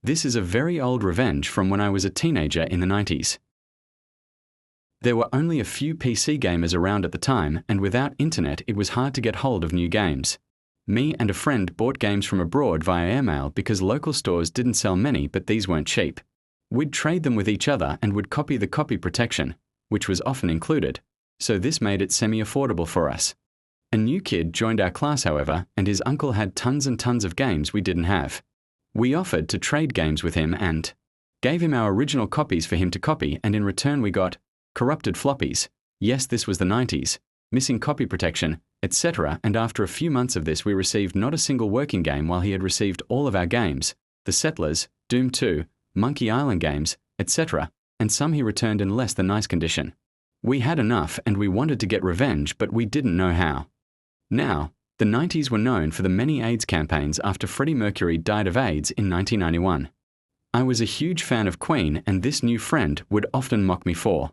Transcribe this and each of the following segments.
This is a very old revenge from when I was a teenager in the 90s. There were only a few PC gamers around at the time, and without internet it was hard to get hold of new games. Me and a friend bought games from abroad via airmail because local stores didn't sell many, but these weren't cheap. We'd trade them with each other and would copy the copy protection, which was often included, so this made it semi-affordable for us. A new kid joined our class, however, and his uncle had tons and tons of games we didn't have. We offered to trade games with him and gave him our original copies for him to copy, and in return we got corrupted floppies. Yes, this was the 90s, missing copy protection, etc. And after a few months of this we received not a single working game while he had received all of our games, The Settlers, Doom 2, Monkey Island games, etc., and some he returned in less than nice condition. We had enough and we wanted to get revenge, but we didn't know how. Now, the 90s were known for the many AIDS campaigns after Freddie Mercury died of AIDS in 1991. I was a huge fan of Queen, and this new friend would often mock me for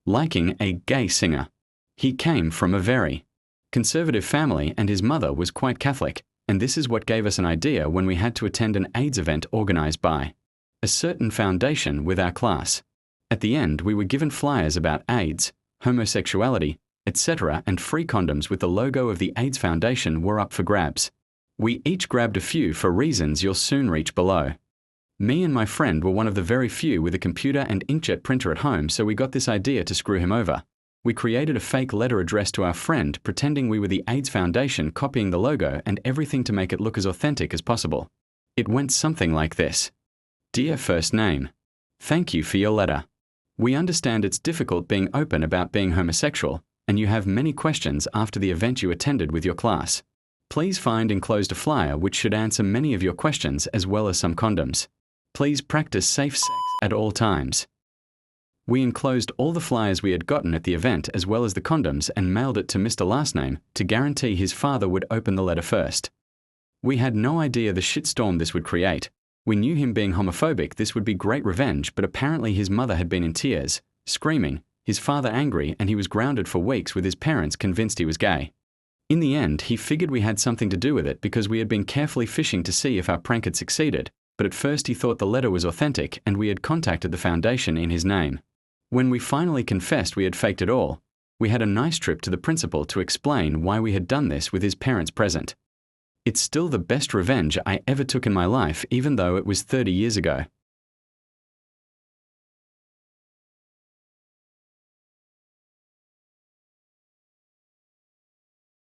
liking a gay singer. He came from a very conservative family and his mother was quite Catholic, and this is what gave us an idea when we had to attend an AIDS event organized by a certain foundation with our class. At the end, we were given flyers about AIDS, homosexuality, etc., and free condoms with the logo of the AIDS Foundation were up for grabs. We each grabbed a few for reasons you'll soon reach below. Me and my friend were one of the very few with a computer and inkjet printer at home, so we got this idea to screw him over. We created a fake letter addressed to our friend, pretending we were the AIDS Foundation, copying the logo and everything to make it look as authentic as possible. It went something like this. Dear first name, thank you for your letter. We understand it's difficult being open about being homosexual, and you have many questions after the event you attended with your class. Please find enclosed a flyer which should answer many of your questions as well as some condoms. Please practice safe sex at all times. We enclosed all the flyers we had gotten at the event as well as the condoms and mailed it to Mr. Lastname to guarantee his father would open the letter first. We had no idea the shitstorm this would create. We knew him being homophobic, this would be great revenge, but apparently his mother had been in tears, screaming, his father angry, and he was grounded for weeks with his parents convinced he was gay. In the end, he figured we had something to do with it because we had been carefully fishing to see if our prank had succeeded, but at first he thought the letter was authentic and we had contacted the foundation in his name. When we finally confessed we had faked it all, we had a nice trip to the principal to explain why we had done this with his parents present. It's still the best revenge I ever took in my life, even though it was 30 years ago.